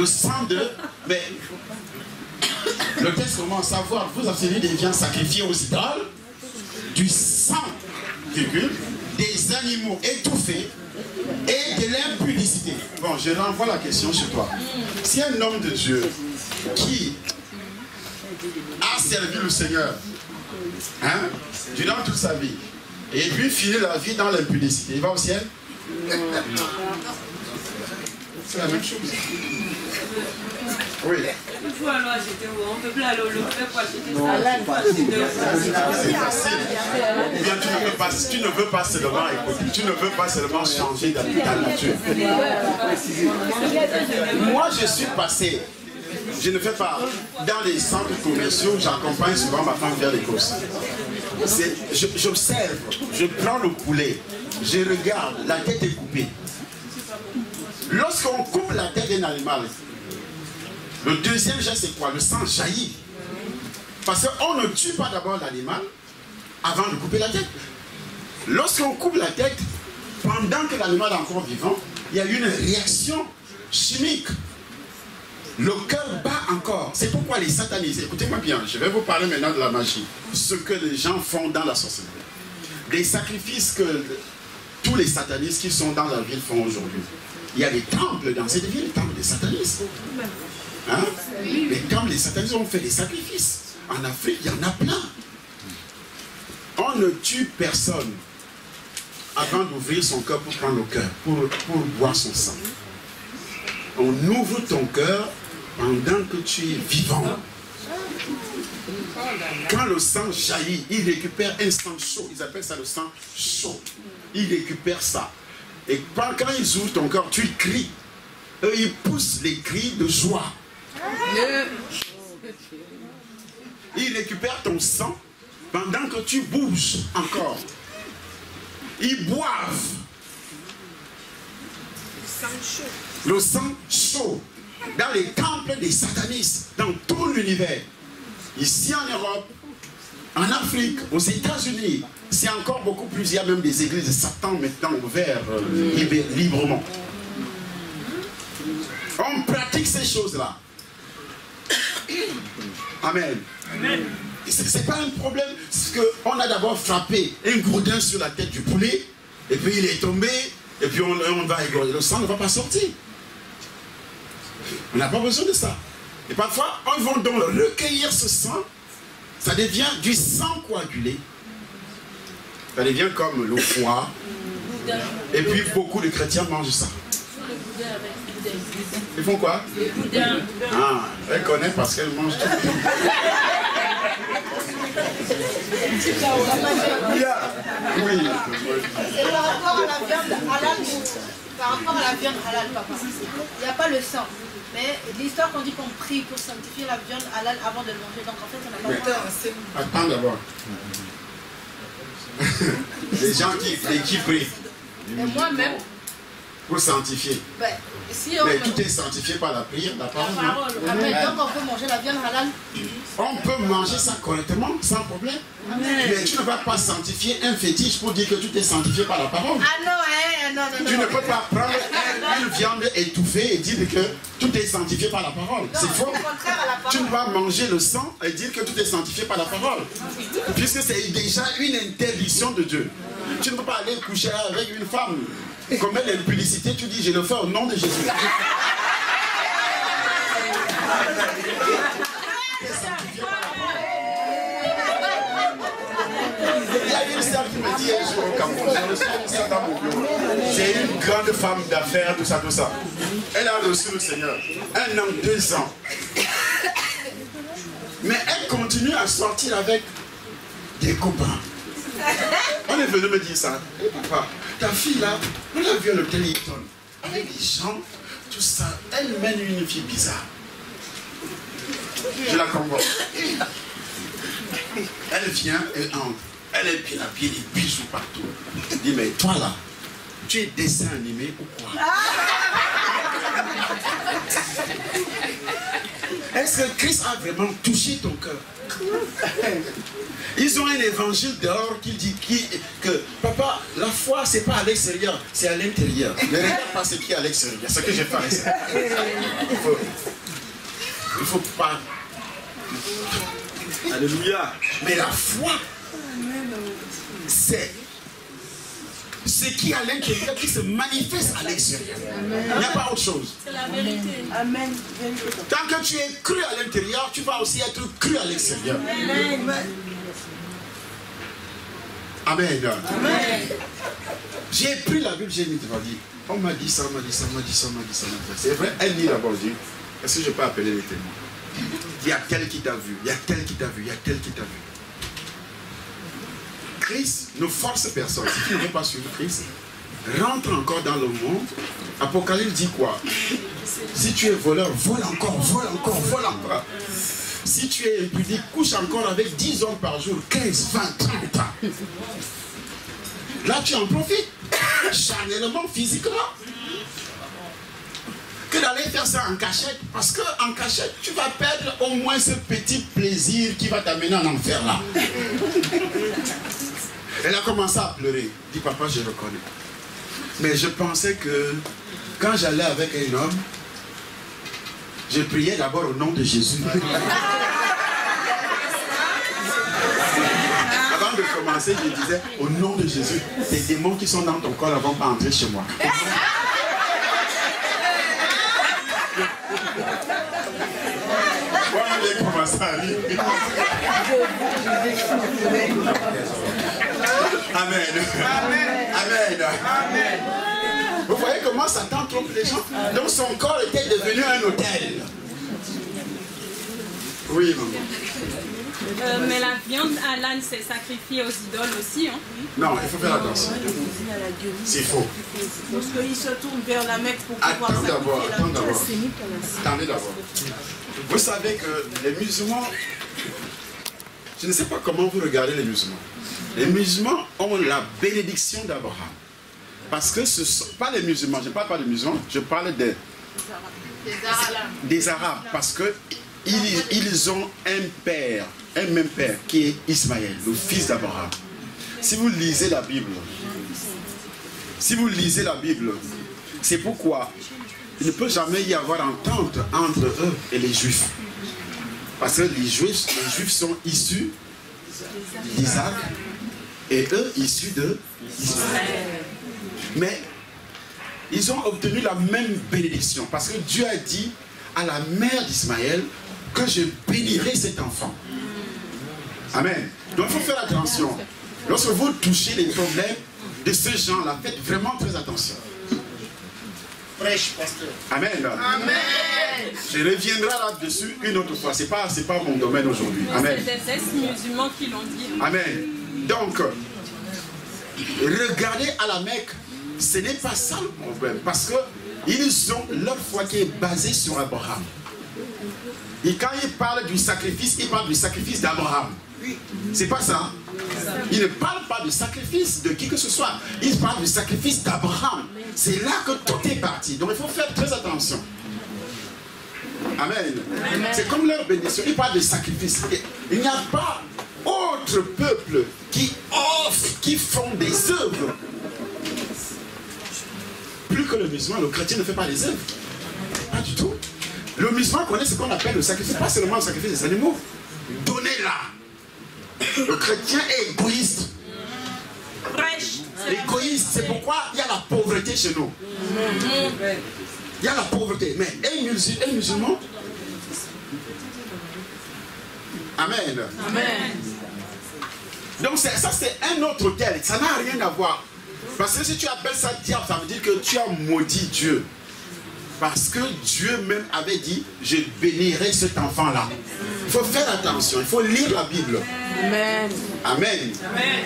sang de... Mais le texte commence à voir, vous abstenez des viandes sacrifiées aux idoles, du sang, virgule, des animaux étouffés et de l'impudicité. Bon, je renvoie la question sur toi. Si un homme de Dieu qui a servi le Seigneur, hein, durant toute sa vie, et puis finit la vie dans l'impudicité, il va au ciel? C'est la même chose. Oui. On peut plus aller au Louvre pour acheter ça. C'est facile. Ou bien tu ne veux pas seulement écouter, tu ne veux pas seulement changer ta nature. Moi, je suis passé, je ne fais pas, dans les centres commerciaux, j'accompagne souvent ma femme faire les courses. J'observe, je prends le poulet, je regarde, la tête est coupée. Lorsqu'on coupe la tête d'un animal, le deuxième geste c'est quoi? Le sang jaillit. Parce qu'on ne tue pas d'abord l'animal avant de couper la tête. Lorsqu'on coupe la tête, pendant que l'animal est encore vivant, il y a une réaction chimique. Le cœur bat encore. C'est pourquoi les satanistes, écoutez-moi bien, je vais vous parler maintenant de la magie. Ce que les gens font dans la sorcellerie. Des sacrifices que tous les satanistes qui sont dans la ville font aujourd'hui. Il y a des temples dans cette ville, les temples des satanistes. Hein? Les temples des satanistes ont fait des sacrifices. En Afrique, il y en a plein. On ne tue personne avant d'ouvrir son cœur pour prendre le cœur, pour boire son sang. On ouvre ton cœur pendant que tu es vivant. Quand le sang jaillit, il récupère un sang chaud. Ils appellent ça le sang chaud. Il récupère ça. Et quand ils ouvrent ton cœur, tu cries. Eux, ils poussent les cris de joie. Ils récupèrent ton sang pendant que tu bouges encore. Ils boivent. Le sang chaud. Dans les temples des satanistes, dans tout l'univers. Ici en Europe, en Afrique, aux États-Unis, c'est encore beaucoup plus. Il y a même des églises de Satan maintenant ouvertes librement. On pratique ces choses-là. Amen. C'est pas un problème, parce qu'on a d'abord frappé un gourdin sur la tête du poulet, et puis il est tombé, et puis on va égorger. Le sang ne va pas sortir. On n'a pas besoin de ça. Et parfois, on va donc recueillir ce sang, ça devient du sang coagulé. Ça devient comme le foie. Et puis beaucoup de chrétiens mangent ça. Ils font quoi? Ah, elle connaît parce qu'elle mange tout. Oui. Et par rapport à la viande halal, papa, il n'y a pas le sang. Mais l'histoire qu'on dit qu'on prie pour sanctifier la viande halal avant de le manger. Donc en fait, on n'a pas le temps. Attends d'abord. Les gens qui prient. Et moi-même. Pour sanctifier. Ben, si mais tout est sanctifié par la prière, la parole. Amen. Donc on peut manger la viande halal. On peut manger ça correctement, sans problème. Amen. Mais tu ne vas pas sanctifier un fétiche pour dire que tout est sanctifié par la parole. Ah non, non. Tu ne peux pas prendre une viande étouffée et dire que tout est sanctifié par la parole. C'est faux. Tu ne vas manger le sang et dire que tout est sanctifié par la parole. Puisque c'est déjà une interdiction de Dieu. Tu ne peux pas aller coucher avec une femme. Comme elle est publicité, tu dis je le fais au nom de Jésus. Il y a une sœur qui me dit un jour au Cameroun, j'ai reçu ça dans mon bureau. C'est une grande femme d'affaires, tout ça, tout ça. Elle a reçu le Seigneur. 1 an, 2 ans. Mais elle continue à sortir avec des copains. On est venu me dire ça. Hey, papa, ta fille là, on l'a vu à l'hôtel Hilton. Avec des gens, tout ça. Elle mène une fille bizarre. Je la convoque. Elle vient, elle entre. Elle est bien habillée, des bijoux partout. Je dis, mais toi là, tu es dessin animé ou quoi? Est-ce que Christ a vraiment touché ton cœur? Ils ont un évangile dehors qui dit que papa, la foi c'est pas à l'extérieur, c'est à l'intérieur. Ne regarde pas ce qui est à l'extérieur. Ce que j'ai fait à l'extérieur. Il faut pas. Alléluia. Mais la foi, c'est ce qui est à l'intérieur qui se manifeste à l'extérieur. Il n'y a pas autre chose. C'est la vérité. Amen. Tant que tu es cru à l'intérieur, tu vas aussi être cru à l'extérieur. Amen. Amen. Amen. J'ai pris la Bible, j'ai mis devant lui. On m'a dit ça, on m'a dit ça, on m'a dit ça, on m'a dit ça. C'est vrai, elle dit d'abord, dit, est-ce que je peux appeler les témoins? Il y a tel qui t'a vu, il y a tel qui t'a vu, il y a tel qui t'a vu. Christ ne force personne. Si tu ne veux pas suivre Christ, rentre encore dans le monde. Apocalypse dit quoi? Si tu es voleur, vole encore, vole encore, vole encore. Si tu es impudique, couche encore avec 10 hommes par jour, 15, 20, 30 ans. Là, tu en profites, charnellement, physiquement. Que d'aller faire ça en cachette, parce qu'en cachette, tu vas perdre au moins ce petit plaisir qui va t'amener en enfer là. Elle a commencé à pleurer. Dit, papa, je reconnais. Mais je pensais que quand j'allais avec un homme, je priais d'abord au nom de Jésus. Avant de commencer, je disais, au nom de Jésus, les démons qui sont dans ton corps ne vont pas entrer chez moi. Moi, j'ai commencé à rire. Amen. Amen. Amen. Vous voyez comment Satan trompe les gens? Donc son corps était devenu un hôtel. Oui, maman. Mais la viande à l'âne, c'est sacrifié aux idoles aussi. Hein? Non, il faut faire attention. C'est faux. Parce qu'il se tourne vers la Mecque pour pouvoir Attends d'abord, sacrifier attends d'abord. Attendez d'abord. Vous savez que les musulmans, je ne sais pas comment vous regardez les musulmans. Les musulmans ont la bénédiction d'Abraham. Parce que ce ne sont pas les musulmans, je ne parle pas des musulmans, je parle des Arabes. Parce que ils ont un père, un même père, qui est Ismaël, le fils d'Abraham. Si vous lisez la Bible, c'est pourquoi il ne peut jamais y avoir entente entre eux et les Juifs. Parce que les Juifs sont issus d'Isaac et eux issus d'Ismaël. Mais ils ont obtenu la même bénédiction. Parce que Dieu a dit à la mère d'Ismaël que je bénirai cet enfant. Amen. Donc il faut faire attention. Lorsque vous touchez les problèmes de ce genre-là, faites vraiment très attention. Prêche, pasteur. Amen. Amen. Je reviendrai là-dessus une autre fois. C'est pas mon domaine aujourd'hui. Amen. C'est des musulmans qui l'ont dit. Amen. Donc, regardez à la Mecque, ce n'est pas ça le problème. Parce que ils ont leur foi qui est basée sur Abraham. Et quand ils parlent du sacrifice, ils parlent du sacrifice d'Abraham. C'est pas ça. Ils ne parlent pas du sacrifice de qui que ce soit. Ils parlent du sacrifice d'Abraham. C'est là que tout est parti. Donc il faut faire très attention. Amen. C'est comme leur bénédiction. Ils parlent de sacrifice. Il n'y a pas autre peuple qui offre, qui font des œuvres. Plus que le musulman, le chrétien ne fait pas des œuvres. Pas du tout. Le musulman connaît ce qu'on appelle le sacrifice, pas seulement le sacrifice des animaux. Donnez-la. Le chrétien est égoïste. Égoïste, c'est pourquoi il y a la pauvreté chez nous. Il y a la pauvreté. Mais un musulman. Amen. Amen. Donc ça c'est un autre hôtel. Ça n'a rien à voir. Parce que si tu appelles ça diable, ça veut dire que tu as maudit Dieu. Parce que Dieu même avait dit, je bénirai cet enfant-là. Il faut faire attention, il faut lire la Bible. Amen. Amen. Amen.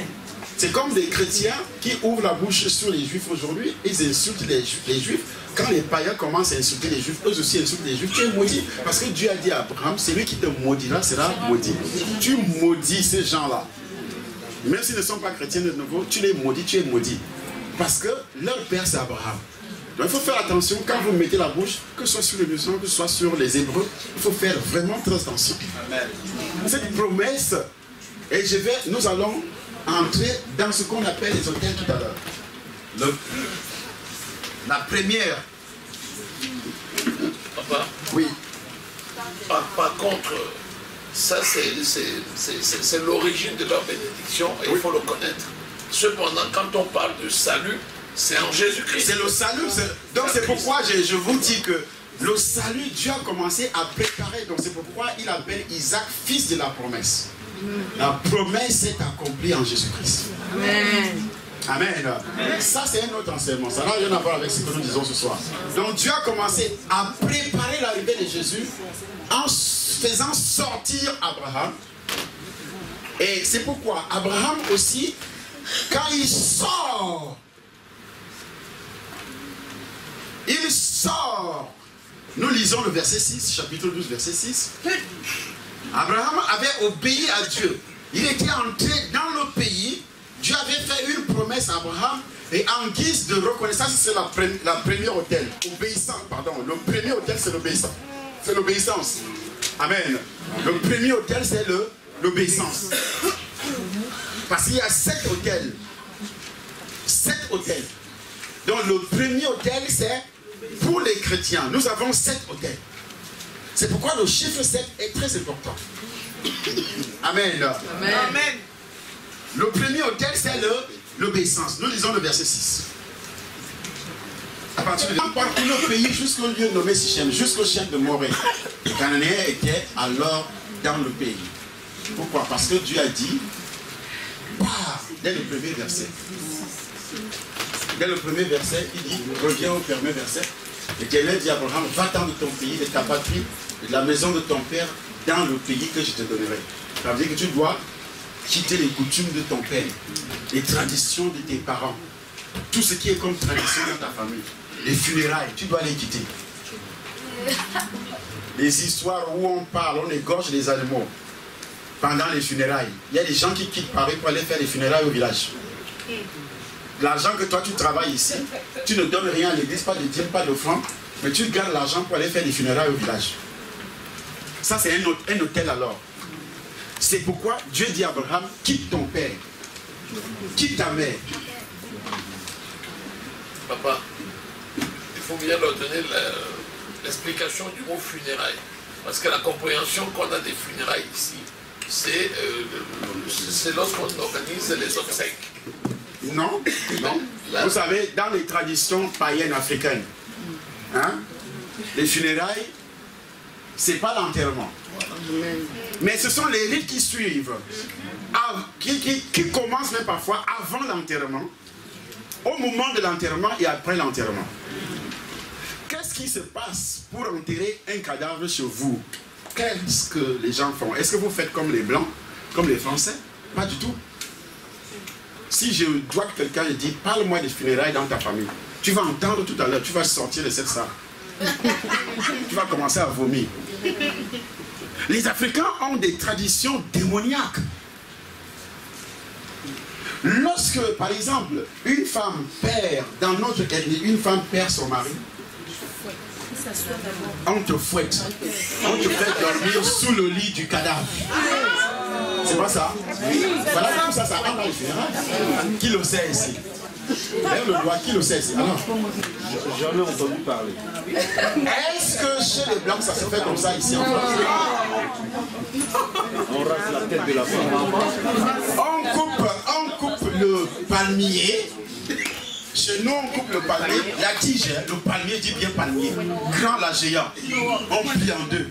C'est comme des chrétiens qui ouvrent la bouche sur les juifs aujourd'hui, ils insultent les juifs. Quand les païens commencent à insulter les juifs, eux aussi insultent les juifs, tu es maudit. Parce que Dieu a dit à Abraham, celui qui te maudira sera maudit. Tu maudis ces gens-là. Même s'ils ne sont pas chrétiens de nouveau, tu les maudis, tu es maudit. Parce que leur père c'est Abraham. Donc il faut faire attention quand vous mettez la bouche, que ce soit sur les musulmans, que ce soit sur les Hébreux, il faut faire vraiment très attention. Amen. Cette promesse, et nous allons entrer dans ce qu'on appelle les hôtels tout à l'heure. la première. Papa. Oui. Par contre, ça c'est l'origine de leur bénédiction et il faut le connaître. Cependant, quand on parle de salut, c'est en Jésus-Christ. C'est le salut. Donc c'est pourquoi je vous dis que le salut, Dieu a commencé à préparer. Donc c'est pourquoi il appelle Isaac fils de la promesse. La promesse s'est accomplie en Jésus-Christ. Amen. Amen. Ça c'est un autre enseignement. Ça n'a rien à voir avec ce que nous disons ce soir. Donc Dieu a commencé à préparer l'arrivée de Jésus en faisant sortir Abraham. Et c'est pourquoi Abraham aussi, quand il sort, nous lisons le verset 6, chapitre 12, verset 6. Abraham avait obéi à Dieu. Il était entré dans le pays. Dieu avait fait une promesse à Abraham. Et en guise de reconnaissance, c'est la première autel. Obéissant, pardon. Le premier autel, c'est l'obéissance. C'est l'obéissance. Amen. Le premier autel, c'est l'obéissance. Parce qu'il y a 7 autels. 7 autels. Donc le premier autel, c'est pour les chrétiens. Nous avons 7 autels. C'est pourquoi le chiffre 7 est très important. Amen. Amen. Amen. Le premier autel, c'est l'obéissance. Nous lisons le verset 6. À partir de parcouru le pays jusqu'au lieu nommé Sichem, jusqu'au chef de Morée. Les Cananéens étaient alors dans le pays. Pourquoi? Parce que Dieu a dit, dès le premier verset. Dès le premier verset, il dit, reviens au premier verset. L'Éternel dit à Abraham, va-t'en de ton pays, de ta patrie, de la maison de ton père, dans le pays que je te donnerai. Ça veut dire que tu dois quitter les coutumes de ton père, les traditions de tes parents, tout ce qui est comme tradition dans ta famille, les funérailles, tu dois les quitter. Les histoires où on parle, on égorge les animaux pendant les funérailles. Il y a des gens qui quittent Paris pour aller faire les funérailles au village. L'argent que toi tu travailles ici, tu ne donnes rien à l'église, pas de dîme, pas d'offrande, mais tu gardes l'argent pour aller faire des funérailles au village. Ça c'est un hôtel alors. C'est pourquoi Dieu dit à Abraham, quitte ton père, quitte ta mère. Papa, il faut bien leur donner l'explication du mot funérailles. Parce que la compréhension qu'on a des funérailles ici, c'est lorsqu'on organise les obsèques. Non, non. Vous savez, dans les traditions païennes africaines, hein, les funérailles, c'est pas l'enterrement. Mais ce sont les rites qui suivent, qui commencent même parfois avant l'enterrement, au moment de l'enterrement et après l'enterrement. Qu'est-ce qui se passe pour enterrer un cadavre chez vous? Qu'est-ce que les gens font? Est-ce que vous faites comme les Blancs, comme les Français? Pas du tout. Si je dois que quelqu'un me dise, parle-moi des funérailles dans ta famille, tu vas entendre tout à l'heure, tu vas sortir de cette salle. Tu vas commencer à vomir. Les Africains ont des traditions démoniaques. Lorsque, par exemple, une femme perd, dans notre ethnie, une femme perd son mari, on te fouette. On te fait dormir sous le lit du cadavre. C'est pas ça? Voilà, tout ça, ça rentre dans les funérailles. Qui le sait ici? Lève le doigt, qui le sait ici? Alors, j'en ai entendu parler. Est-ce que chez les Blancs, ça se fait comme ça ici en France? On rase la tête de la femme. On coupe le palmier. Chez nous, on coupe le palmier, la tige, le palmier dit bien palmier. Grand, la géant. On plie en deux.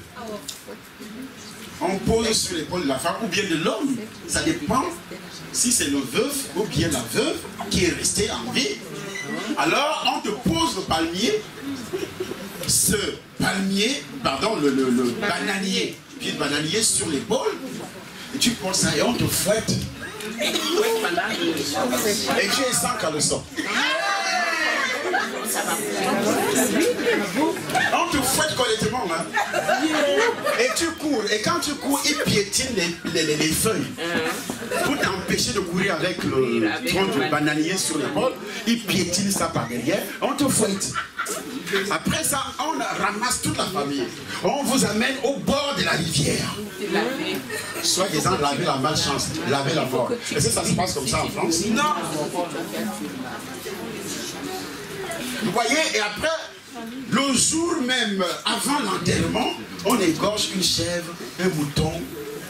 On pose sur l'épaule de la femme ou bien de l'homme. Ça dépend si c'est le veuf ou bien la veuve qui est restée en vie. Alors, on te pose le palmier, le bananier, pied de bananier sur l'épaule, et tu poses ça et on te fouette. Et tu es sans caleçon. On te fouette correctement, hein? Et tu cours. Et quand tu cours, il piétine les feuilles. Pour t'empêcher de courir avec le tronc de bananier sur l'épaule, il piétine ça par derrière. On te fouette. Après ça, on ramasse toute la famille. On vous amène au bord de la rivière. Soit disant laver la malchance, laver la mort. Est-ce que ça se passe comme ça en France? Non. Vous voyez, et après, le jour même, avant l'enterrement, on égorge une chèvre, un mouton,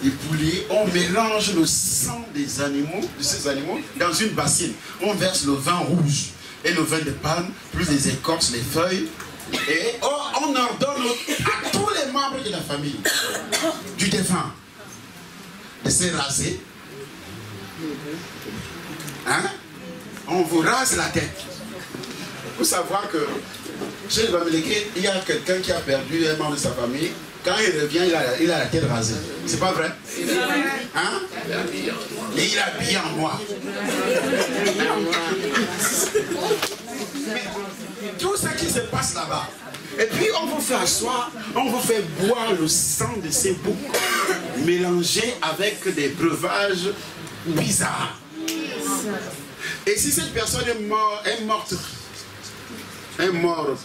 des poulets, on mélange le sang des animaux, de ces animaux, dans une bassine. On verse le vin rouge et le vin de palme, plus les écorces, les feuilles. Et on ordonne à tous les membres de la famille du défunt de se raser. Hein? On vous rase la tête. Pour savoir que chez les Bamileke, il y a quelqu'un qui a perdu un membre de sa famille. Quand il revient, il a la tête rasée. C'est pas vrai? Hein? Et il est habillé en noir. Mais tout ce qui se passe là-bas. Et puis on vous fait asseoir, on vous fait boire le sang de ces boucs mélangé avec des breuvages bizarres. Et si cette personne est morte, comment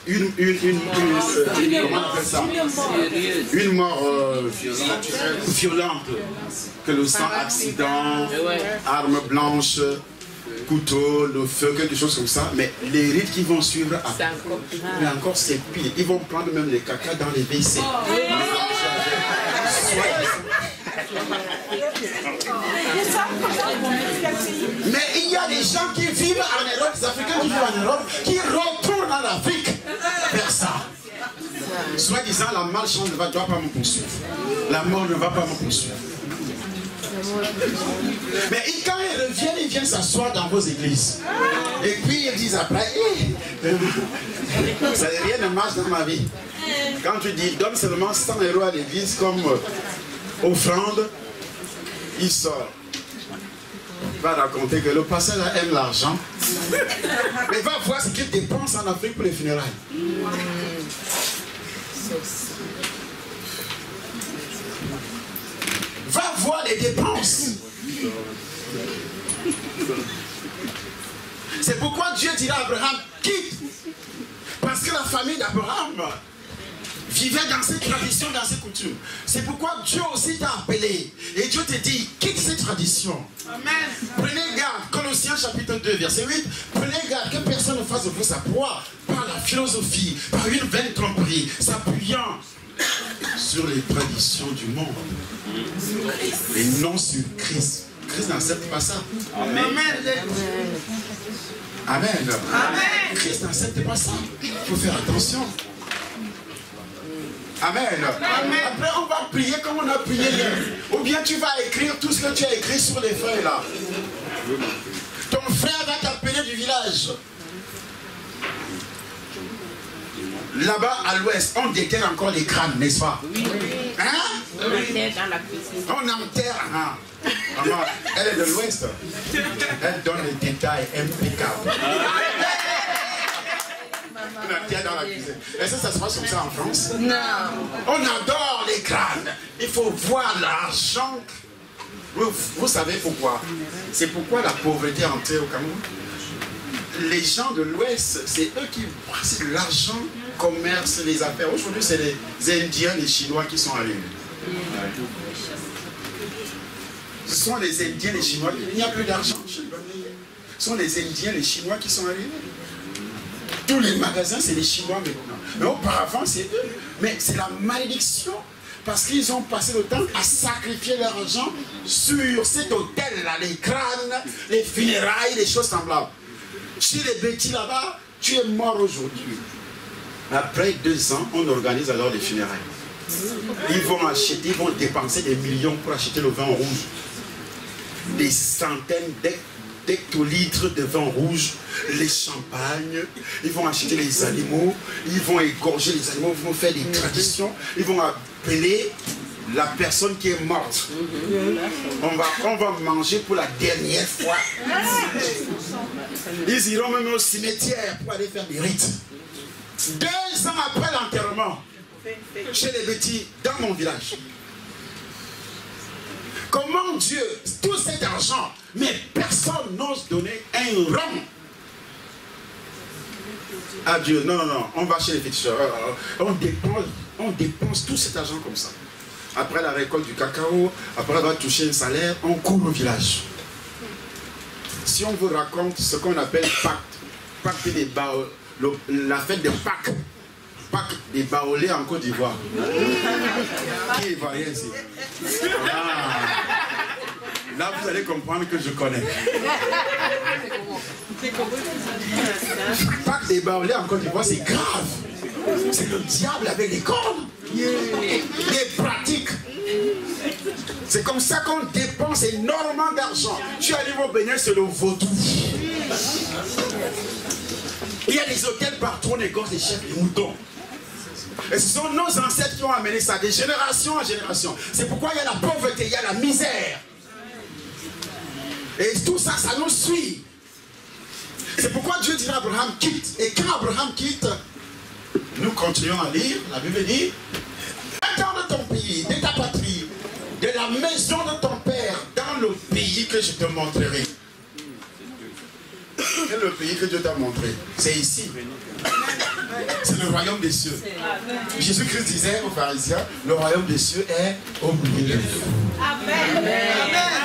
on appelle ça? Une mort violente, que le sang, accident, arme blanche, couteau, le feu, quelque chose comme ça, mais les rites qui vont suivre après, mais encore c'est pire, ils vont prendre même les caca dans les WC. Mais il y a des gens qui vivent en Europe, des Africains qui vivent en Europe, qui retournent en Afrique vers ça. Soit disant la malchance ne va pas me poursuivre, la mort ne va pas me poursuivre. Mais quand ils reviennent, ils viennent s'asseoir dans vos églises. Et puis ils disent après, ça rien ne marche dans ma vie. Quand tu dis donne seulement 100 € à l'église comme offrande, il sort. Il va raconter que le pasteur aime l'argent. Mais va voir ce qu'il dépense en Afrique pour les funérailles. Va voir les dépenses. C'est pourquoi Dieu dira à Abraham, quitte. Parce que la famille d'Abraham vivait dans ces traditions, dans ces coutumes. C'est pourquoi Dieu aussi t'a appelé. Et Dieu te dit, quitte ces traditions. Amen. Prenez garde, Colossiens chapitre 2, verset 8. Prenez garde que personne ne fasse de vous sa proie par la philosophie, par une vaine tromperie, s'appuyant sur les traditions du monde. Et non sur Christ. Christ n'accepte pas ça. Amen. Amen. Amen. Christ n'accepte pas ça. Il faut faire attention. Amen. Amen. Après, on va prier comme on a prié hier. Ou bien tu vas écrire tout ce que tu as écrit sur les feuilles là. Ton frère va t'appeler du village. Là-bas, à l'ouest, on déterre encore les crânes, n'est-ce pas? Oui. Hein? On enterre dans la cuisine. On enterre, hein? Maman, elle est de l'ouest. Elle donne les détails impeccables. On enterre dans la cuisine. Est-ce que ça se passe comme ça en France? Non. On adore les crânes. Il faut voir l'argent. Vous savez pourquoi? C'est pourquoi la pauvreté est entrée au Cameroun. Les gens de l'Ouest, c'est eux qui brassent l'argent, commerce, les affaires. Aujourd'hui, c'est les Indiens, les Chinois qui sont arrivés. Ce sont les Indiens, les Chinois. Il n'y a plus d'argent chez les Bamileke. Ce sont les Indiens, les Chinois qui sont arrivés. Tous les magasins, c'est les Chinois maintenant. Mais auparavant, c'est eux. Mais c'est la malédiction. Parce qu'ils ont passé le temps à sacrifier leur argent sur cet hôtel-là, les crânes, les funérailles, les choses semblables. Chez les bêtis là-bas, tu es mort aujourd'hui. Après 2 ans, on organise alors les funérailles. Ils vont acheter, ils vont dépenser des millions pour acheter le vin rouge. Des centaines d'hectolitres de vin rouge, les champagnes, ils vont acheter les animaux, ils vont égorger les animaux, ils vont faire des traditions, ils vont appeler la personne qui est morte. On va manger pour la dernière fois. Ils iront même au cimetière pour aller faire des rites. 2 ans après l'enterrement, chez les bêtis, dans mon village. Comment Dieu, tout cet argent, mais personne n'ose donner un rond à Dieu. Non, non, non, on va chez les féticheurs. On dépense tout cet argent comme ça. Après la récolte du cacao, après avoir touché un salaire, on court au village. Si on vous raconte ce qu'on appelle pacte des la fête de Pâques. Pâques des Baolés en Côte d'Ivoire. Qui est ivoirien ici? Là, vous allez comprendre que je connais. Pâques des Baolés en Côte d'Ivoire, c'est grave. C'est le diable avec les cornes. Les pratiques. C'est comme ça qu'on dépense énormément d'argent. Tu arrives au Bénin, c'est le vaudou. Il y a des hôtels partout, on égorge des chefs, des moutons. Et ce sont nos ancêtres qui ont amené ça, de génération en génération. C'est pourquoi il y a la pauvreté, il y a la misère. Et tout ça, ça nous suit. C'est pourquoi Dieu dit à Abraham, quitte. Et quand Abraham quitte, nous continuons à lire, la Bible dit, va-t'en de ton pays, de ta patrie, de la maison de ton père, dans le pays que je te montrerai. Quel est le pays que Dieu t'a montré? C'est ici. C'est le royaume des cieux. Jésus-Christ disait aux pharisiens, le royaume des cieux est au milieu de vous. Amen.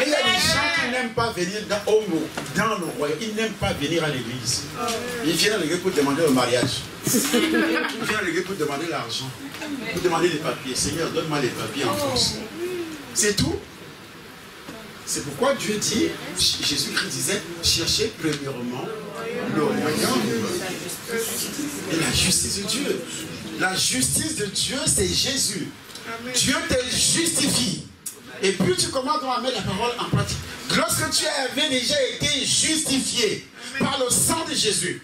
Et il y a des gens qui n'aiment pas venir dans le royaume. Ils n'aiment pas venir à l'église. Ils viennent à l'église pour demander le mariage. Ils viennent à l'église pour demander l'argent. Pour demander les papiers. Seigneur, donne-moi les papiers en France. C'est tout. C'est pourquoi Dieu dit, Jésus-Christ disait, cherchez premièrement le royaume et la justice de Dieu. La justice de Dieu, c'est Jésus. Dieu te justifie. Et puis tu commences à mettre la parole en pratique. Lorsque tu avais déjà été justifié par le sang de Jésus,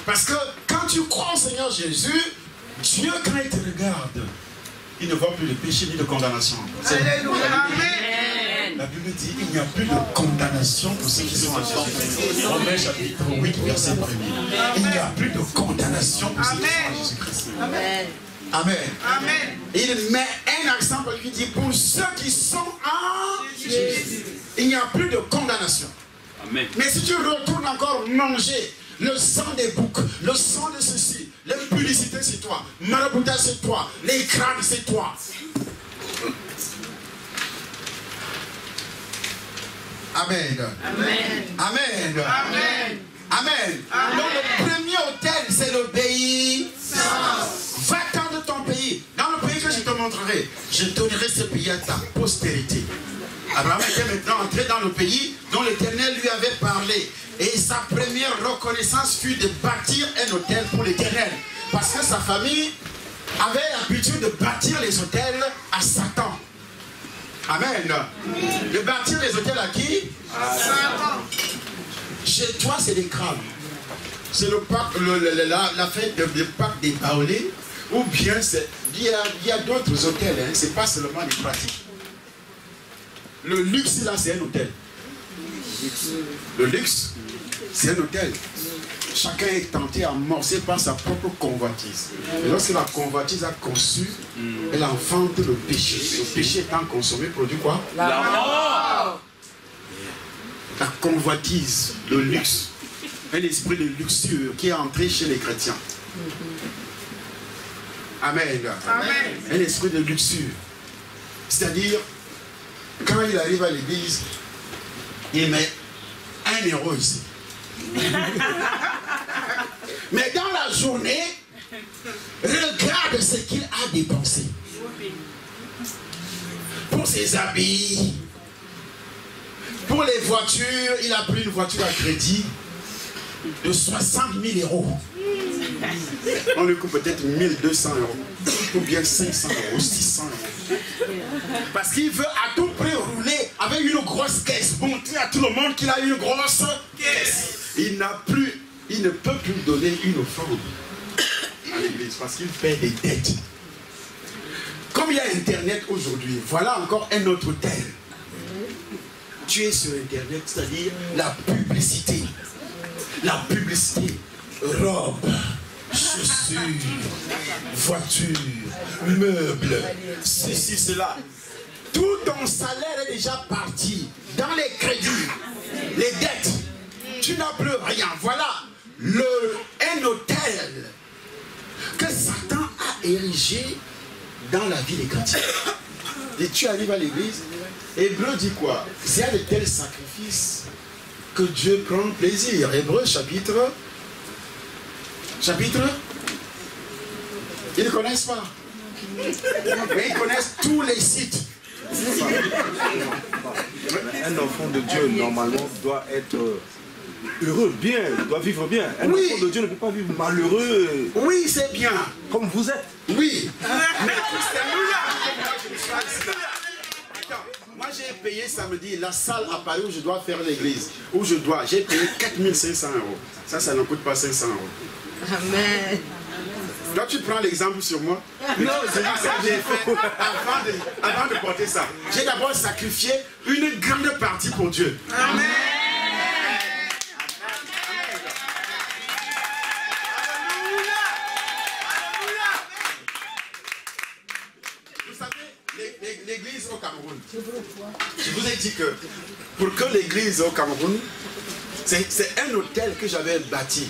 parce que quand tu crois au Seigneur Jésus, Dieu, quand il te regarde, il ne voit plus de péché ni de condamnation. La Bible dit qu'il n'y a plus de condamnation pour ceux qui sont en Jésus-Christ. Romains chapitre 8, verset 1er. Il n'y a plus de condamnation pour ceux qui sont en Jésus-Christ. Amen. Amen. Amen. Et il met un accent qui dit pour ceux qui sont en Jésus. Il n'y a plus de condamnation. Amen. Mais si tu retournes encore manger le sang des boucs, le sang de ceci, l'impudicité c'est toi, maraboutage c'est toi, les crânes c'est toi. Amen. Amen. Amen. Amen. Amen. Donc le premier autel, c'est l'obéissance. Va-t'en de ton pays. Dans le pays que je te montrerai, je donnerai ce pays à ta postérité. Abraham était maintenant entré dans le pays dont l'Éternel lui avait parlé. Et sa première reconnaissance fut de bâtir un autel pour l'Éternel. Parce que sa famille avait l'habitude de bâtir les autels à Satan. Amen. De bâtir les hôtels à qui? À Satan. Chez toi, c'est des crânes. C'est le Pâques, la fête de Pâques des Baolés. Ou bien, il y a d'autres hôtels. Hein. Ce n'est pas seulement des pratiques. Le luxe, là, c'est un hôtel. Le luxe, c'est un hôtel. Chacun est tenté à amorcer par sa propre convoitise. Et lorsque la convoitise a conçu, elle enfante le péché. Le péché étant consommé produit quoi? La mort. La convoitise, le luxe, un esprit de luxure qui est entré chez les chrétiens. Amen. Amen. Un esprit de luxure. C'est-à-dire, quand il arrive à l'église, il met 1 euro ici. Mais dans la journée, regarde ce qu'il a dépensé. Pour ses habits, pour les voitures, il a pris une voiture à crédit de 60 000 euros. On lui coupe peut-être 1 200 euros, ou bien 500 euros, 600 euros. Parce qu'il veut à tout prix rouler avec une grosse caisse, montrer à tout le monde qu'il a une grosse caisse. Il ne peut plus donner une offrande à l'église parce qu'il paie des dettes. Comme il y a Internet aujourd'hui, voilà encore un autre thème. Tu es sur Internet, c'est-à-dire la publicité. La publicité, robe, chaussures, voitures, meubles, ceci, cela. Tout ton salaire est déjà parti dans les crédits, les dettes. Tu n'as plus rien. Voilà un hôtel que Satan a érigé dans la vie des chrétiens. Et tu arrives à l'église, Hébreu dit quoi? C'est à de tels sacrifices que Dieu prend plaisir. Hébreu chapitre chapitre. Ils ne connaissent pas. Mais ils connaissent tous les sites. Un enfant de Dieu, normalement, doit être heureux, bien, doit vivre bien. Un enfant de Dieu ne peut pas vivre malheureux. Oui, c'est bien. Comme vous êtes. Oui. Moi, j'ai payé samedi la salle à Paris où je dois faire l'église. J'ai payé 4500 €. Ça ne coûte pas 500 €. Amen. Là, tu prends l'exemple sur moi. Non, c'est ça que j'ai fait avant de porter ça. J'ai d'abord sacrifié une grande partie pour Dieu. Amen. Vous savez, l'église au Cameroun, je vous ai dit que pour que l'église au Cameroun, c'est un hôtel que j'avais bâti.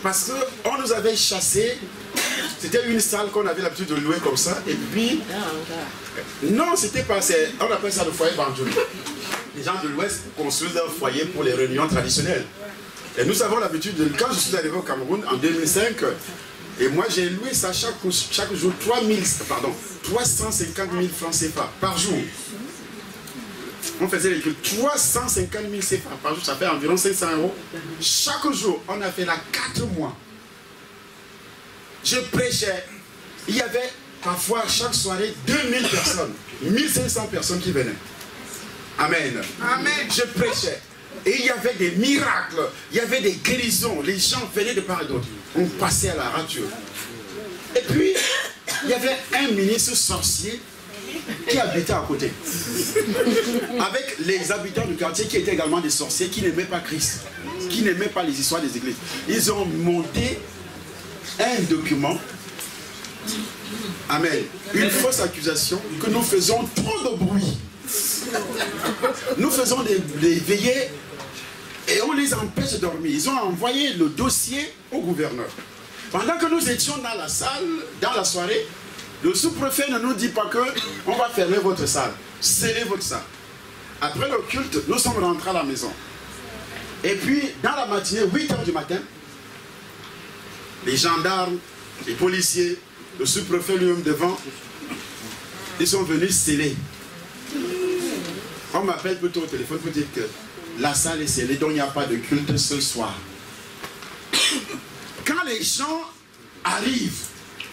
Parce qu'on nous avait chassés, c'était une salle qu'on avait l'habitude de louer comme ça, et puis... Non, c'était pas... On appelle ça le foyer évangélique. Les gens de l'Ouest construisent un foyer pour les réunions traditionnelles. Et nous avons l'habitude de... Quand je suis arrivé au Cameroun, en 2005, et moi j'ai loué ça chaque jour 350 000 francs CFA par jour. On faisait les 350 000 CFA par jour, ça fait environ 500 €. Chaque jour, on a fait là 4 mois. Je prêchais. Il y avait parfois chaque soirée 2000 personnes, 1500 personnes qui venaient. Amen. Amen. Je prêchais. Et il y avait des miracles, il y avait des guérisons. Les gens venaient de part et d'autre. On passait à la radio. Et puis, il y avait un ministre sorcier qui habitait à côté. Avec les habitants du quartier qui étaient également des sorciers, qui n'aimaient pas Christ, qui n'aimaient pas les histoires des églises. Ils ont monté un document, amen, une fausse accusation que nous faisons trop de bruit. Nous faisons des veillées et on les empêche de dormir. Ils ont envoyé le dossier au gouverneur. Pendant que nous étions dans la salle, dans la soirée, le sous-préfet ne nous dit pas que on va fermer votre salle, scellez votre salle. Après le culte, nous sommes rentrés à la maison. Et puis, dans la matinée, 8 h du matin, les gendarmes, les policiers, le sous-préfet lui-même devant, ils sont venus sceller. On m'appelle plutôt au téléphone pour dire que la salle est scellée, donc il n'y a pas de culte ce soir. Quand les gens arrivent,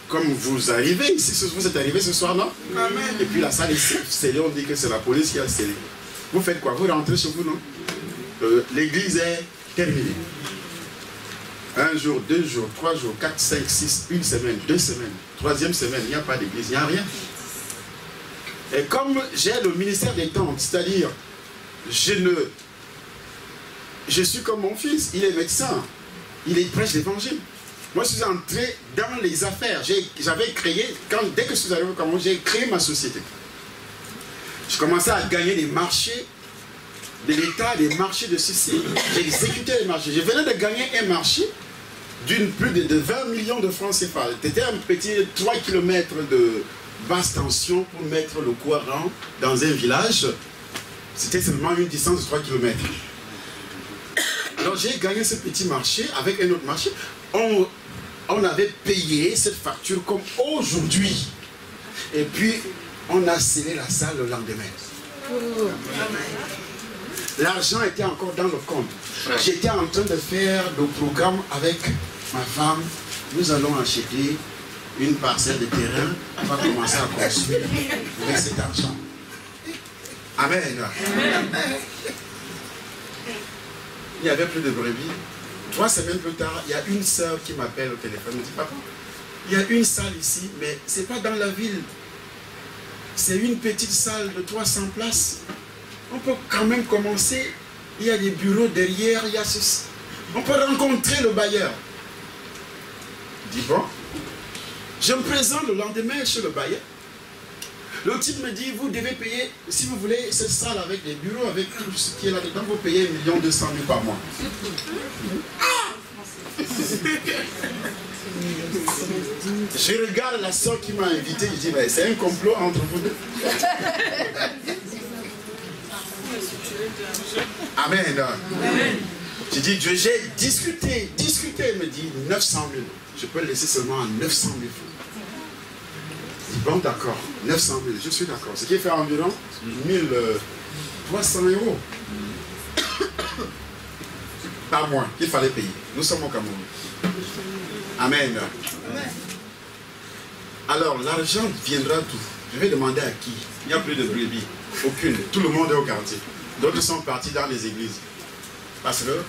comme vous arrivez ici, vous êtes arrivés ce soir, non? Amen. Et puis la salle est scellée, on dit que c'est la police qui a scellé. Vous faites quoi? Vous rentrez chez vous, non? L'église est terminée. 1 jour, 2 jours, 3 jours, 4, 5, 6, 1 semaine, 2 semaines, 3e semaine, il n'y a pas d'église, il n'y a rien. Et comme j'ai le ministère des tentes, c'est-à-dire, je suis comme mon fils, il est médecin, il prêche l'évangile. Moi, je suis entré dans les affaires. J'avais créé, dès que je suis arrivé au Cameroun, j'ai créé ma société. Je commençais à gagner des marchés de l'État, des marchés de ceci. J'ai exécuté les marchés. Je venais de gagner un marché d'une plus de 20 millions de francs CFA. C'était un petit 3 km de basse tension pour mettre le courant dans un village. C'était seulement une distance de 3 km. Alors j'ai gagné ce petit marché avec un autre marché. On avait payé cette facture comme aujourd'hui. Et puis, on a scellé la salle le lendemain. L'argent était encore dans le compte. J'étais en train de faire le programme avec ma femme. Nous allons acheter une parcelle de terrain. On va commencer à construire avec cet argent. Amen. Il n'y avait plus de brebis. 3 semaines plus tard, il y a une sœur qui m'appelle au téléphone. Elle me dit, papa, il y a une salle ici, mais ce n'est pas dans la ville. C'est une petite salle de 300 places. On peut quand même commencer. Il y a des bureaux derrière, il y a ceci. On peut rencontrer le bailleur. Je dis, bon. Je me présente le lendemain chez le bailleur. Le type me dit, vous devez payer, si vous voulez, cette salle avec les bureaux, avec tout ce qui est là-dedans, vous payez 1 200 000 par mois. Je regarde la soeur qui m'a invité, je dis, c'est un complot entre vous deux. Amen. J'ai dit, Dieu, j'ai discuté. Il me dit 900 000. Je peux le laisser seulement à 900 000 francs. Je dis, bon, d'accord, 900 000, je suis d'accord. Ce qui fait environ 1300 € par mois qu'il fallait payer. Nous sommes au Cameroun. Amen. Alors, l'argent viendra d'où? Je vais demander à qui? Il n'y a plus de brebis. Aucune. Tout le monde est au quartier. D'autres sont partis dans les églises. Parce que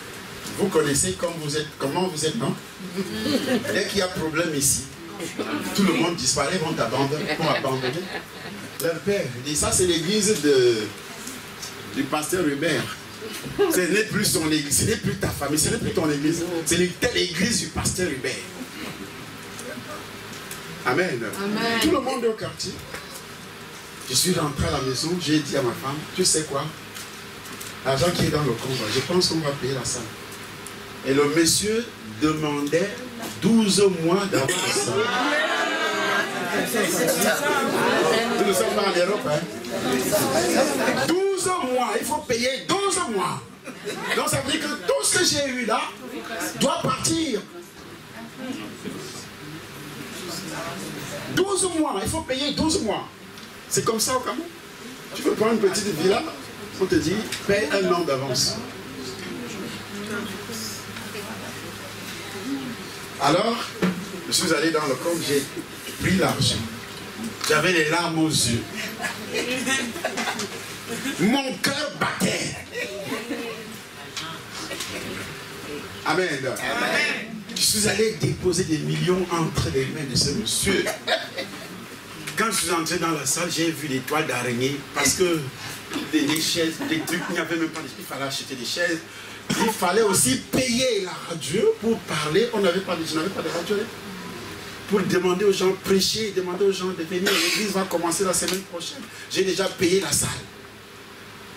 vous connaissez comment vous êtes, non? Dès qu'il y a problème ici, tout le monde disparaît, vont abandonner leur père. Et ça, c'est l'église du pasteur Hubert. Ce n'est plus son église, ce n'est plus ta famille, ce n'est plus ton église. C'est l'église du pasteur Hubert. Amen. Amen. Tout le monde est au quartier. Je suis rentré à la maison, j'ai dit à ma femme, tu sais quoi? L'argent qui est dans le compte, je pense qu'on va payer la salle. Et le monsieur demandait 12 mois d'avance. Nous ne sommes pas en Europe, hein? 12 mois, il faut payer 12 mois. Donc ça veut dire que tout ce que j'ai eu là doit partir. 12 mois, il faut payer 12 mois. C'est comme ça au Cameroun. Tu peux prendre une petite villa, on te dit, paye un an d'avance. Alors, je suis allé dans le compte, j'ai pris l'argent. J'avais les larmes aux yeux. Mon cœur battait. Amen. Amen. Je suis allé déposer des millions entre les mains de ce monsieur. Quand je suis entré dans la salle, j'ai vu des toiles d'araignée parce que des chaises, des trucs, il n'y avait même pas de... Il fallait acheter des chaises. Il fallait aussi payer la radio pour parler. Je n'avais pas de radio. Pour demander aux gens, prêcher, demander aux gens de venir. L'église va commencer la semaine prochaine. J'ai déjà payé la salle.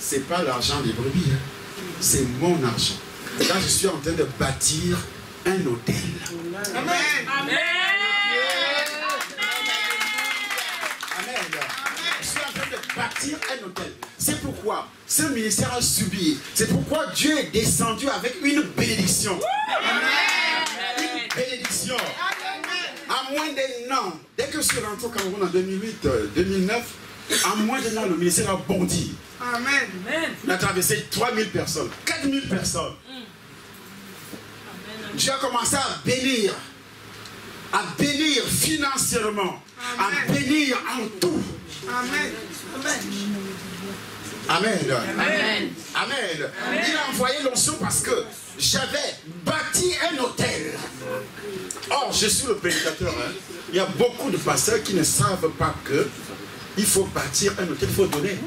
Ce n'est pas l'argent des brebis. Hein. C'est mon argent. Là, je suis en train de bâtir un hôtel. Amen. Amen. Je suis en train de bâtir un hôtel. C'est pourquoi ce ministère a subi. C'est pourquoi Dieu est descendu avec une bénédiction. Amen. Une bénédiction. En moins d'un an, dès que je suis rentré au Cameroun en 2008, 2009, en moins d'un an, le ministère a bondi. Amen. On a traversé 3000 personnes, 4000 personnes. Dieu a commencé à bénir financièrement, à bénir en tout. Amen. Amen. Amen. Amen. Il a envoyé l'onction parce que j'avais bâti un hôtel. Or, je suis le prédicateur. Hein. Il y a beaucoup de pasteurs qui ne savent pas que il faut bâtir un hôtel, il faut donner.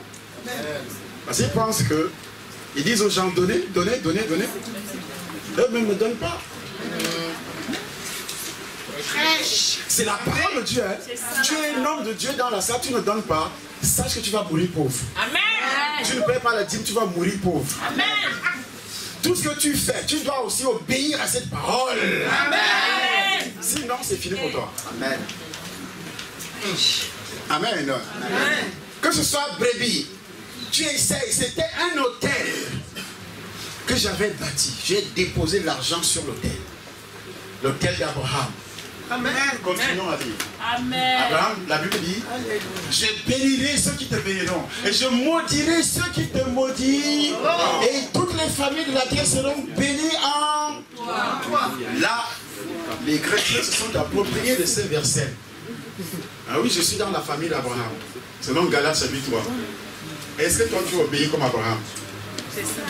Parce qu'ils pensent que ils disent aux gens donnez. Eux-mêmes ne donnent pas. C'est la parole de Dieu. Hein. Tu es un homme de Dieu dans la salle, tu ne donnes pas. Sache que tu vas mourir pauvre. Amen. Tu ne payes pas la dîme, tu vas mourir pauvre. Amen. Tout ce que tu fais, tu dois aussi obéir à cette parole. Amen. Sinon, c'est fini pour toi. Amen. Amen. Amen. Que ce soit brebis, tu essayes. C'était un hôtel que j'avais bâti. J'ai déposé l'argent sur l'hôtel. L'hôtel d'Abraham. Amen. Continuons à vivre. Amen. Abraham, la Bible dit, je bénirai ceux qui te béniront et je maudirai ceux qui te maudiront. Et toutes les familles de la terre seront bénies en toi. Là, les chrétiens se sont appropriés de ce verset. Ah oui, je suis dans la famille d'Abraham. Selon Galates chapitre 3. Est-ce que toi tu obéis comme Abraham? C'est ça.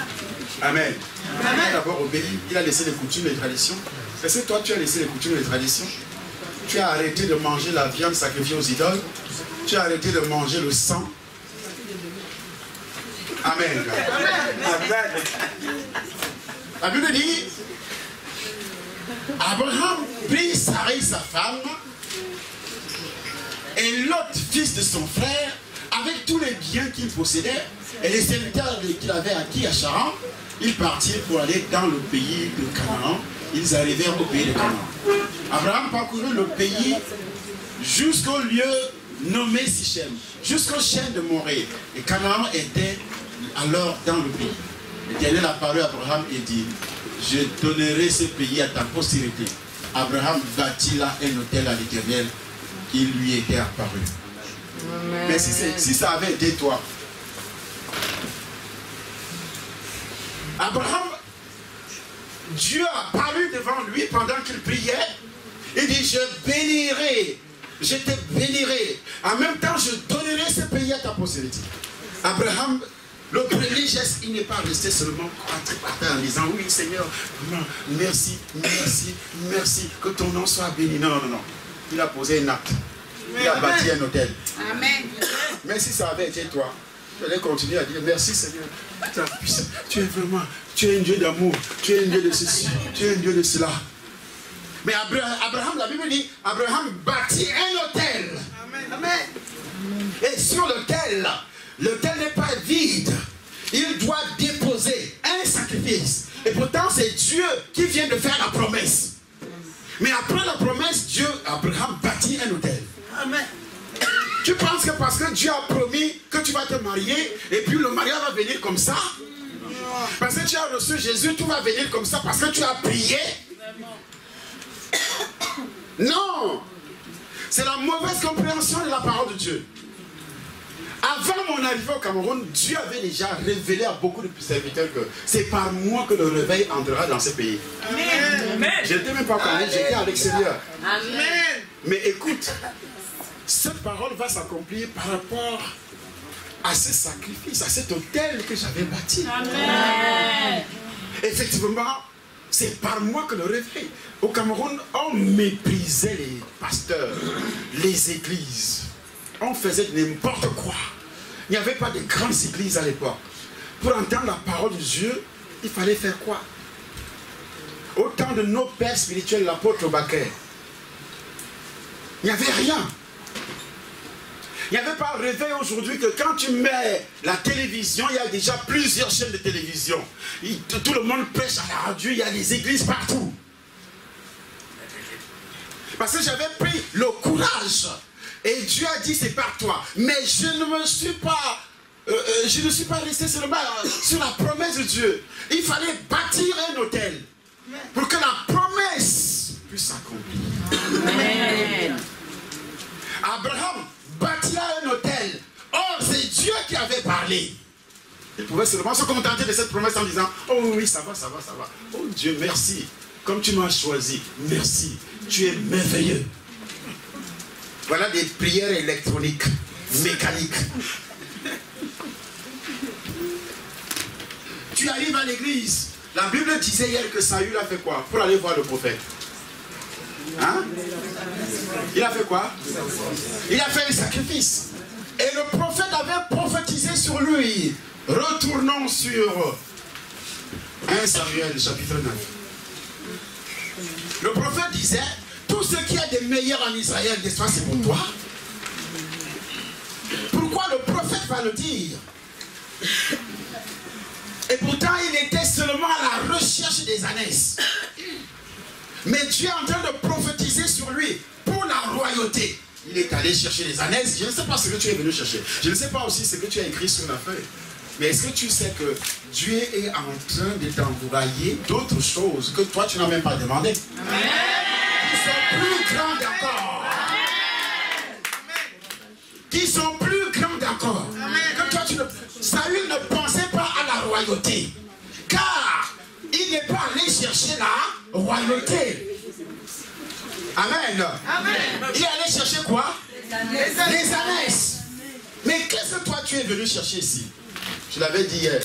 Amen. Amen. D'abord obéi, il a laissé les coutumes et les traditions. Est-ce que toi tu as laissé les coutumes et les traditions? Tu as arrêté de manger la viande sacrifiée aux idoles. Tu as arrêté de manger le sang. Amen. Amen. La Bible dit, Abraham prit Sarai sa femme et Lot, fils de son frère, avec tous les biens qu'il possédait et les serviteurs qu'il avait acquis à Charan, ils partirent pour aller dans le pays de Canaan. Ils arrivèrent au pays de Canaan. Abraham parcourut le pays jusqu'au lieu nommé Sichem, jusqu'au chêne de Morée. Et Canaan était alors dans le pays. L'Éternel apparut à Abraham et dit, je donnerai ce pays à ta postérité. Abraham bâtit là un hôtel à l'Éternel qui lui était apparu. Amen. Mais si ça avait été toi, Abraham, Dieu a apparu devant lui pendant qu'il priait. Il dit, je bénirai, je te bénirai. En même temps, je donnerai ce pays à ta postérité. Abraham, le premier geste, il n'est pas resté seulement par terre en disant, oui Seigneur, merci, merci, merci, que ton nom soit béni. Non, non, non. Il a posé un acte. Il a bâti un hôtel. Amen. Mais si ça avait été toi, tu allais continuer à dire, merci Seigneur. Tu es vraiment, tu es un Dieu d'amour, tu es un Dieu de ceci, tu es un Dieu de cela. Mais Abraham, la Bible dit, Abraham bâtit un hôtel. Amen. Et sur l'hôtel, l'hôtel n'est pas vide. Il doit déposer un sacrifice. Et pourtant, c'est Dieu qui vient de faire la promesse. Mais après la promesse, Abraham bâtit un hôtel. Amen. Tu penses que parce que Dieu a promis que tu vas te marier, et puis le mariage va venir comme ça? Parce que tu as reçu Jésus, tout va venir comme ça parce que tu as prié? Non! C'est la mauvaise compréhension de la parole de Dieu. Avant mon arrivée au Cameroun, Dieu avait déjà révélé à beaucoup de serviteurs que c'est par moi que le réveil entrera dans ce pays. Amen. Je n'étais même pas connu, j'étais à l'extérieur. Amen. Mais écoute, cette parole va s'accomplir par rapport à ce sacrifice, à cet hôtel que j'avais bâti. Amen. Effectivement, c'est par moi que le réveil. Au Cameroun, on méprisait les pasteurs, les églises. On faisait n'importe quoi. Il n'y avait pas de grandes églises à l'époque. Pour entendre la parole de Dieu, il fallait faire quoi? Au temps de nos pères spirituels, l'apôtre Baker, il n'y avait rien. Il n'y avait pas un réveil aujourd'hui que quand tu mets la télévision, il y a déjà plusieurs chaînes de télévision. Tout le monde prêche à la radio, il y a des églises partout. Parce que j'avais pris le courage. Et Dieu a dit, c'est par toi. Mais je ne suis pas resté seulement sur la promesse de Dieu. Il fallait bâtir un hôtel pour que la promesse puisse s'accomplir. Amen. Abraham bâtira un hôtel. Or, c'est Dieu qui avait parlé. Il pouvait seulement se contenter de cette promesse en disant, oh oui, ça va, ça va, ça va. Oh Dieu, merci. Comme tu m'as choisi, merci. Tu es merveilleux. Voilà des prières électroniques, mécaniques. Tu arrives à l'église. La Bible disait hier que Saül a fait quoi? Pour aller voir le prophète. Hein? Il a fait quoi? Il a fait un sacrifice. Et le prophète avait prophétisé sur lui. Retournons sur 1 Samuel chapitre 9. Le prophète disait, tout ce qui est de meilleur en Israël, n'est-ce pas, c'est pour toi? Pourquoi le prophète va le dire? Et pourtant, il était seulement à la recherche des ânesses. Mais Dieu est en train de prophétiser sur lui pour la royauté. Il est allé chercher les ânesses. Je ne sais pas ce que tu es venu chercher. Je ne sais pas aussi ce que tu as écrit sur la feuille. Mais est-ce que tu sais que Dieu est en train de t'envoyer d'autres choses que toi, tu n'as même pas demandé? Amen. Qui sont plus grandes encore. Qui sont plus grandes encore. Que toi, tu ne... Saül ne pensait pas à la royauté. Car il n'est pas allé chercher la royauté. Amen. Amen. Il est allé chercher quoi? Les ânesses. Mais qu'est-ce que toi, tu es venu chercher ici? Je l'avais dit hier.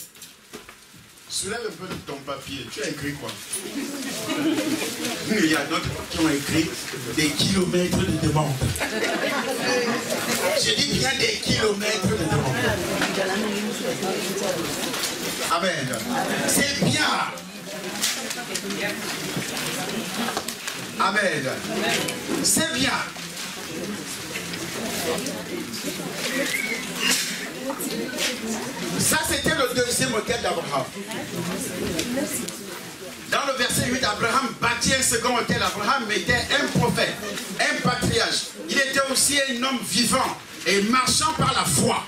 Soulève un peu de ton papier. Tu as écrit quoi? Il y a d'autres qui ont écrit des kilomètres de demande. Je dis bien des kilomètres de demande. Amen. C'est bien. Amen. C'est bien. Ça, c'était le deuxième hôtel d'Abraham. Dans le verset 8, Abraham bâtit un second hôtel. Abraham était un prophète, un patriarche. Il était aussi un homme vivant et marchant par la foi.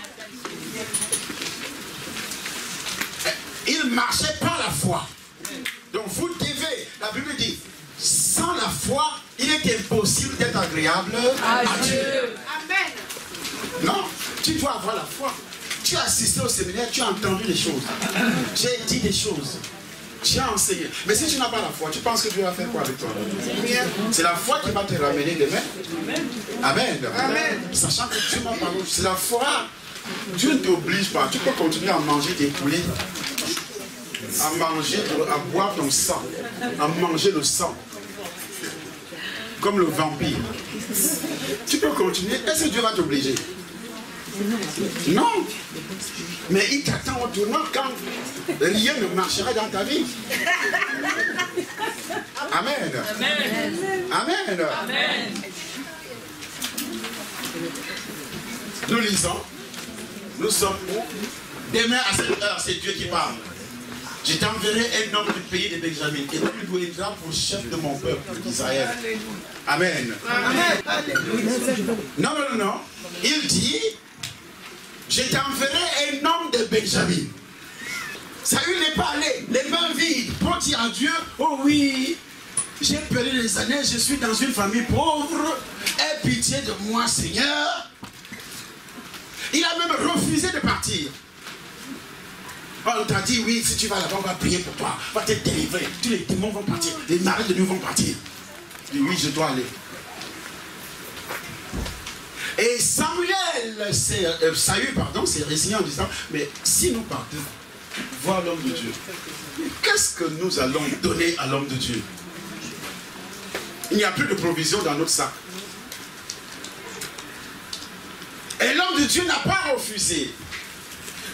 Il marchait par la foi. Donc vous devez, la Bible dit, sans la foi, il est impossible d'être agréable à Dieu. Amen. Non, tu dois avoir la foi. Tu as assisté au séminaire, tu as entendu des choses. J'ai dit des choses. Tu as enseigné. Mais si tu n'as pas la foi, tu penses que Dieu va faire quoi avec toi? C'est la foi qui va te ramener demain. Amen. Amen. Sachant que Dieu m'a parlé. C'est la foi. Dieu ne t'oblige pas. Tu peux continuer à manger tes poulets, à manger, à boire ton sang, à manger le sang. Comme le vampire. Tu peux continuer. Est-ce que Dieu va t'obliger? Non. Mais il t'attend au tournant quand rien ne marchera dans ta vie. Amen. Amen. Amen. Amen. Nous lisons. Nous sommes où? Demain à cette heure, c'est Dieu qui parle. Je t'enverrai un homme du pays de Benjamin et tu lui donneras pour chef de mon peuple d'Israël. Amen. Amen. Non, non, non. Il dit, je t'enverrai un homme de Benjamin. Saül n'est pas allé les mains vides pour dire à Dieu, oh oui, j'ai perdu les années, je suis dans une famille pauvre, aie pitié de moi, Seigneur. Il a même refusé de partir. On t'a dit, oui, si tu vas là-bas, on va prier pour toi, on va te délivrer, tous les démons vont partir, les maris de nous vont partir. Il dit, oui, je dois aller. Et Samuel, Saül, pardon, s'est résigné en disant, mais si nous partons voir l'homme de Dieu, qu'est-ce que nous allons donner à l'homme de Dieu? Il n'y a plus de provision dans notre sac. Et l'homme de Dieu n'a pas refusé.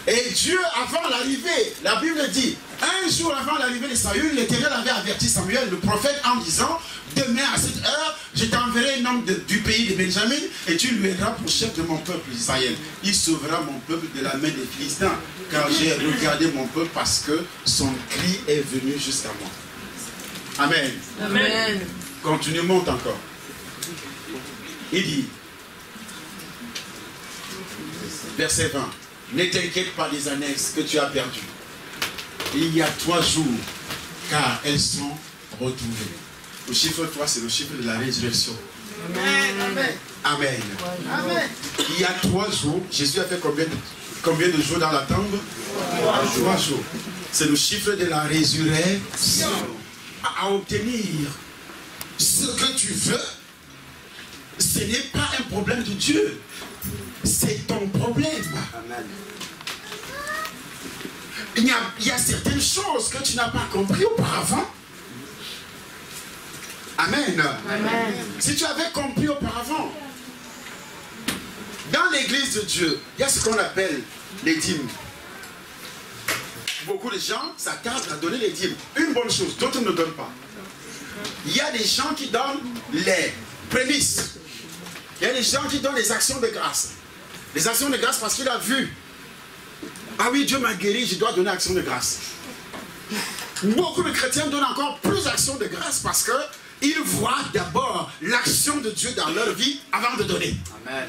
Et Dieu, avant l'arrivée, la Bible dit, un jour avant l'arrivée de Saül, l'Éternel avait averti Samuel, le prophète, en disant, demain à cette heure, je t'enverrai un homme du pays de Benjamin et tu lui aideras pour chef de mon peuple Israël. Il sauvera mon peuple de la main des Philistins, car j'ai regardé mon peuple parce que son cri est venu jusqu'à moi. Amen. Amen. Continue, monte encore. Il dit, verset 20, ne t'inquiète pas des annexes que tu as perdues. Il y a 3 jours, car elles sont retrouvées. Le chiffre 3, c'est le chiffre de la résurrection. Amen. Amen. Amen. Il y a 3 jours, Jésus a fait combien de jours dans la tombe? 3 jours. C'est le chiffre de la résurrection. À obtenir ce que tu veux, ce n'est pas un problème de Dieu. C'est ton problème. Amen. Il y a certaines choses que tu n'as pas compris auparavant. Amen. Amen. Si tu avais compris auparavant, dans l'église de Dieu, il y a ce qu'on appelle les dîmes. Beaucoup de gens s'attardent à donner les dîmes. Une bonne chose, d'autres ne donnent pas. Il y a des gens qui donnent les prémices. Il y a des gens qui donnent les actions de grâce. Les actions de grâce parce qu'il a vu. Ah oui, Dieu m'a guéri, je dois donner action de grâce. Beaucoup de chrétiens donnent encore plus d'actions de grâce parce qu'ils voient d'abord l'action de Dieu dans leur vie avant de donner. Amen.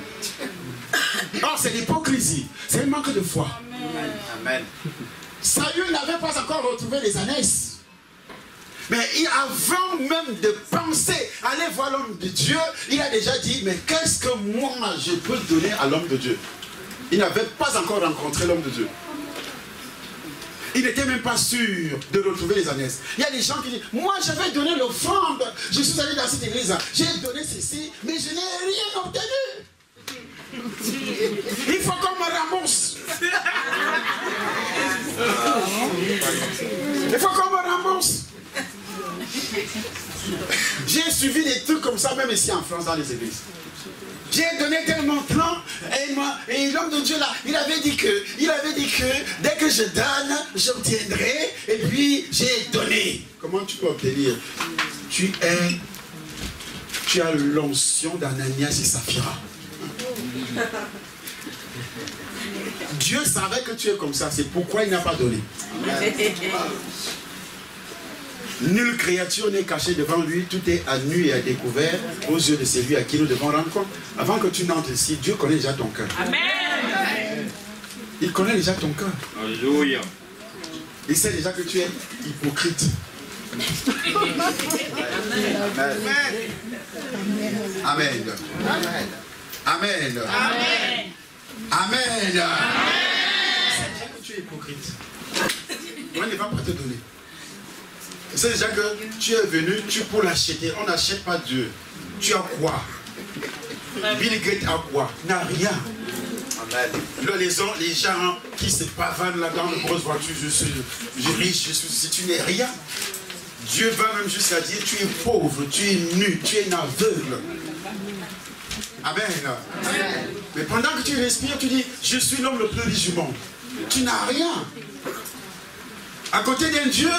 Non, c'est l'hypocrisie. C'est un manque de foi. Amen. Amen. Saül n'avait pas encore retrouvé les ânesse. Mais avant même de penser aller voir l'homme de Dieu, il a déjà dit, mais qu'est-ce que moi je peux donner à l'homme de Dieu? Il n'avait pas encore rencontré l'homme de Dieu. Il n'était même pas sûr de retrouver les ânesse. Il y a des gens qui disent, moi je vais donner l'offrande. Je suis allé dans cette église, j'ai donné ceci, mais je n'ai rien obtenu. Il faut qu'on me rembourse. Il faut qu'on me rembourse. J'ai suivi des trucs comme ça, même ici en France, dans les églises. J'ai donné tellement de temps, et l'homme de Dieu là, il avait dit que dès que je donne, j'obtiendrai, et puis j'ai donné. Comment tu peux obtenir? Tu as l'onction d'Ananias et Saphira. Dieu savait que tu es comme ça, c'est pourquoi il n'a pas donné. Nulle créature n'est cachée devant lui, tout est à nu et à découvert aux yeux de celui à qui nous devons rendre compte. Avant que tu n'entres ici, Dieu connaît déjà ton cœur. Amen. Il connaît déjà ton cœur. Alléluia. Il sait déjà que tu es hypocrite. Amen. Amen. Amen. C'est déjà que tu es hypocrite. On ne va pas te donner. C'est déjà que tu es venu, tu pour l'acheter. On n'achète pas Dieu. Tu as quoi? Bill Gates a quoi? Il n'a rien. Les gens qui se pavanent là dans une grosse voiture, je suis riche, si tu n'es rien. Dieu va même jusqu'à dire tu es pauvre, tu es nu, tu es aveugle. Amen. Mais pendant que tu respires, tu dis je suis l'homme le plus riche du monde. Tu n'as rien. À côté d'un Dieu